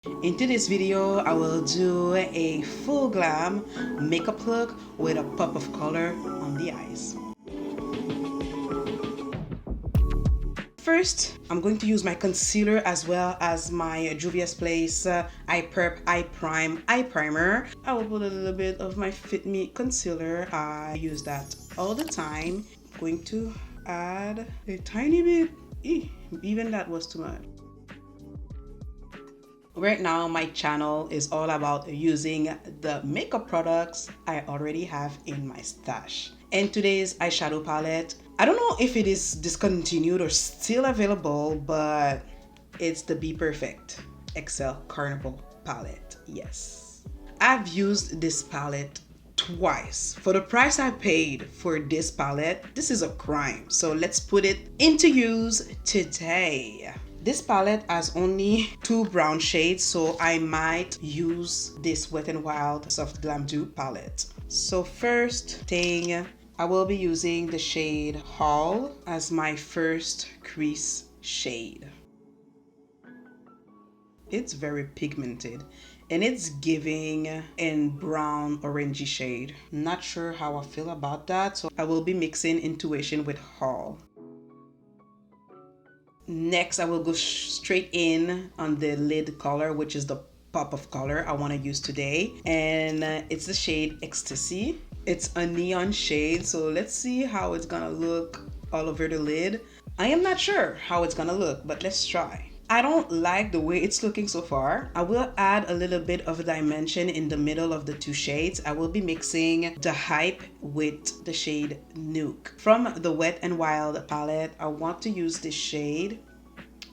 In today's video, I will do a full glam makeup look with a pop of color on the eyes. First, I'm going to use my concealer as well as my Juvia's Place Eye Prep Eye Prime Eye Primer. I will put a little bit of my Fit Me concealer. I use that all the time. I'm going to add a tiny bit. Even that was too much. Right now, my channel is all about using the makeup products I already have in my stash. And today's eyeshadow palette, I don't know if it is discontinued or still available, but it's the Be Perfect XL Carnival palette. Yes. I've used this palette twice. For the price I paid for this palette, this is a crime. So let's put it into use today. This palette has only 2 brown shades, so I might use this Wet n Wild Soft Glam Dupe palette. So first thing, I will be using the shade Haul as my first crease shade. It's very pigmented and it's giving in brown orangey shade. Not sure how I feel about that, so I will be mixing Intuition with Haul. Next, I will go straight in on the lid color, which is the pop of color I want to use today. And it's the shade Ecstasy. It's a neon shade, so let's see how it's gonna look all over the lid. I am not sure how it's gonna look, but let's try. I don't like the way it's looking so far. I will add a little bit of a dimension in the middle of the 2 shades. I will be mixing the Hype with the shade Nuke. From the Wet n Wild palette, I want to use this shade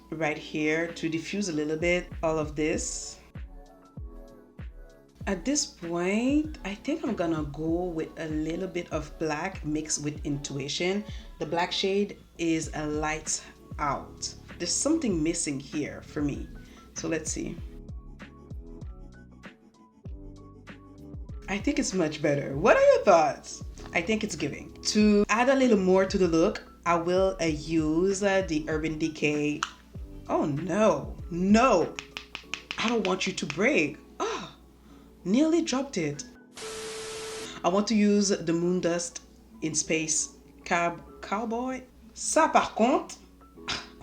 right here to diffuse a little bit all of this. At this point, I think I'm gonna go with a little bit of black mixed with Intuition. The black shade is a Lights Out. There's something missing here for me. So let's see. I think it's much better. What are your thoughts? I think it's giving. To add a little more to the look, I will use the Urban Decay. Oh no, no. I don't want you to break. Oh, nearly dropped it. I want to use the Moon Dust in Space Cowboy. Ça par contre,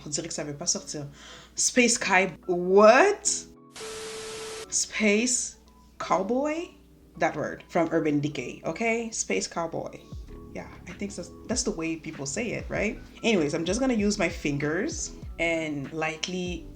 on dirait que ça veut pas sortir. Space Cowboy. What? Space Cowboy? That word from Urban Decay, okay? Space Cowboy. Yeah, I think that's the way people say it, right? Anyways, I'm just gonna use my fingers and lightly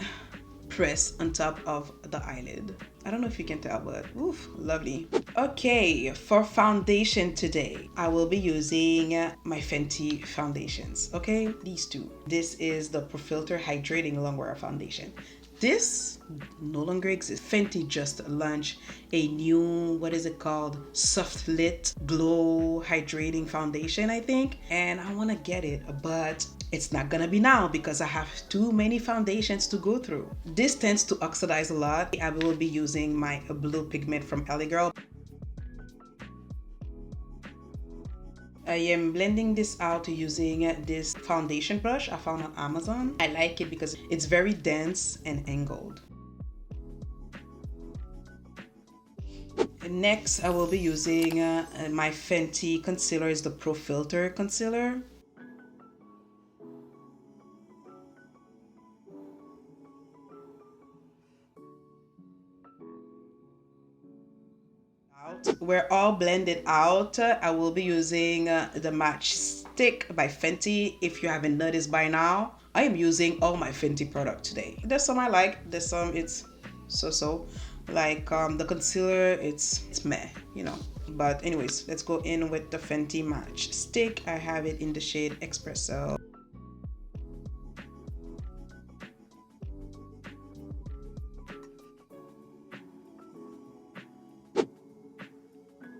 press on top of the eyelid. I don't know if you can tell, but oof, lovely. Okay, for foundation today, I will be using my Fenty foundations, okay? These 2. This is the Pro Filter Hydrating Longwear Foundation. This no longer exists. Fenty just launched a new, what is it called? Soft Lit Glow Hydrating Foundation, I think. And I want to get it, but it's not gonna be now because I have too many foundations to go through. This tends to oxidize a lot. I will be using my blue pigment from LA Girl. I am blending this out using this foundation brush I found on Amazon. I like it because it's very dense and angled. Next, I will be using my Fenty concealer. Is the Pro Filter concealer. We're all blended out. I will be using the Match Stick by Fenty. If you haven't noticed by now, I am using all my Fenty product today. There's some I like, there's some it's so. Like the concealer, it's meh, you know. But anyways, let's go in with the Fenty Match Stick. I have it in the shade Espresso.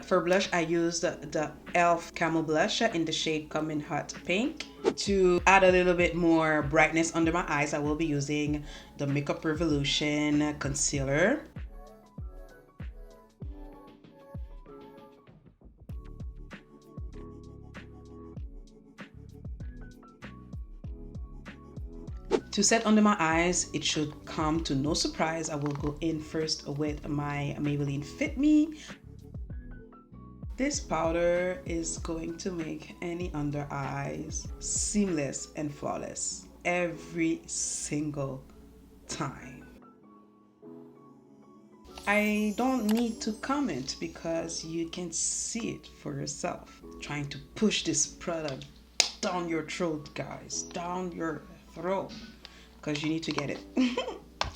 For blush, I used the e.l.f. Camel Blush in the shade Coming Hot Pink. To add a little bit more brightness under my eyes, I will be using the Makeup Revolution Concealer. To set under my eyes, it should come to no surprise. I will go in first with my Maybelline Fit Me. This powder is going to make any under eyes seamless and flawless every single time. I don't need to comment because you can see it for yourself. Trying to push this product down your throat, guys, down your throat, because you need to get it.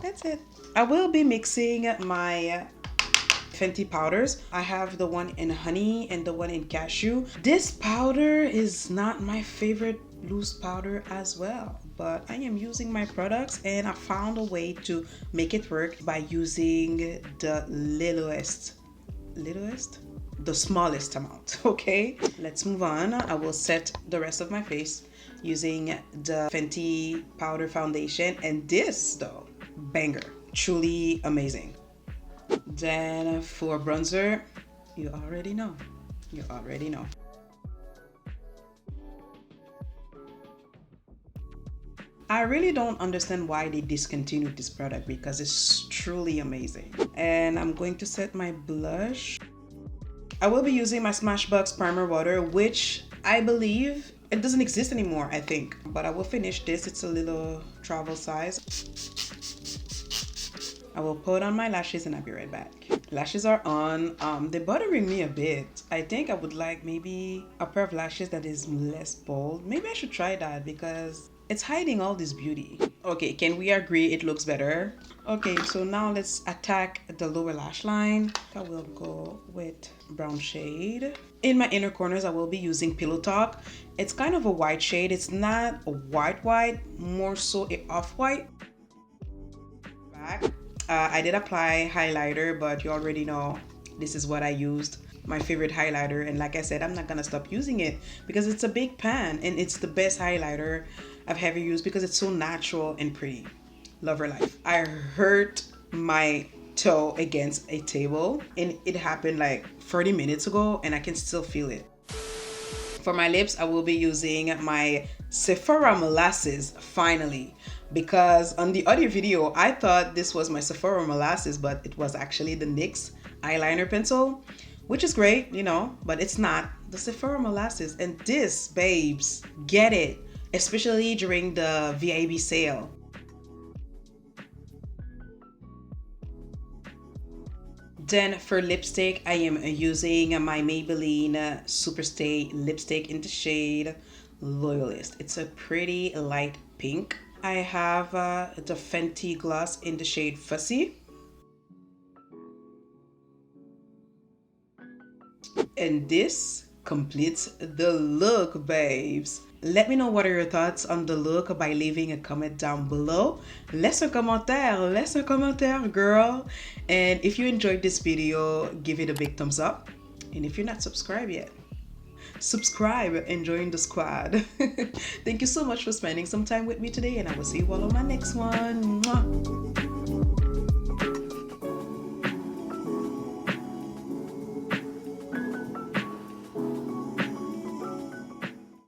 That's it. I will be mixing my Fenty powders. I have the one in honey and the one in cashew. This powder is not my favorite loose powder as well, but I am using my products and I found a way to make it work by using the the smallest amount. Okay, let's move on. I will set the rest of my face using the Fenty powder foundation, and this though, banger, truly amazing. Then for bronzer, you already know. I really don't understand why they discontinued this product because it's truly amazing. And I'm going to set my blush. I will be using my Smashbox Primer Water, which I believe it doesn't exist anymore, I think. But I will finish this. It's a little travel size. I will put on my lashes and I'll be right back. Lashes are on. They're bothering me a bit. I think I would like maybe a pair of lashes that is less bold. Maybe I should try that because it's hiding all this beauty. Okay, can we agree it looks better? Okay, so now let's attack the lower lash line. I will go with brown shade. In my inner corners, I will be using Pillow Talk. It's kind of a white shade. It's not a white, more so a off-white. Back. I did apply highlighter, but you already know this is what I used. My favorite highlighter, and like I said, I'm not gonna stop using it because it's a big pan and it's the best highlighter I've ever used because it's so natural and pretty. Love her life. I hurt my toe against a table and it happened like 30 minutes ago and I can still feel it. For my lips, I will be using my Sephora Molasses finally, because on the other video, I thought this was my Sephora Molasses, but it was actually the NYX eyeliner pencil, which is great, you know, but it's not the Sephora Molasses. And this, babes, get it, especially during the VIB sale. Then for lipstick, I am using my Maybelline Superstay lipstick in the shade Loyalist. It's a pretty light pink. I have the Fenty gloss in the shade Fussy. And this completes the look, babes. Let me know what are your thoughts on the look by leaving a comment down below. Laisse un commentaire, girl. And if you enjoyed this video, give it a big thumbs up. And if you're not subscribed yet, subscribe and join the squad. Thank you so much for spending some time with me today, and I will see you all on my next one. Mwah.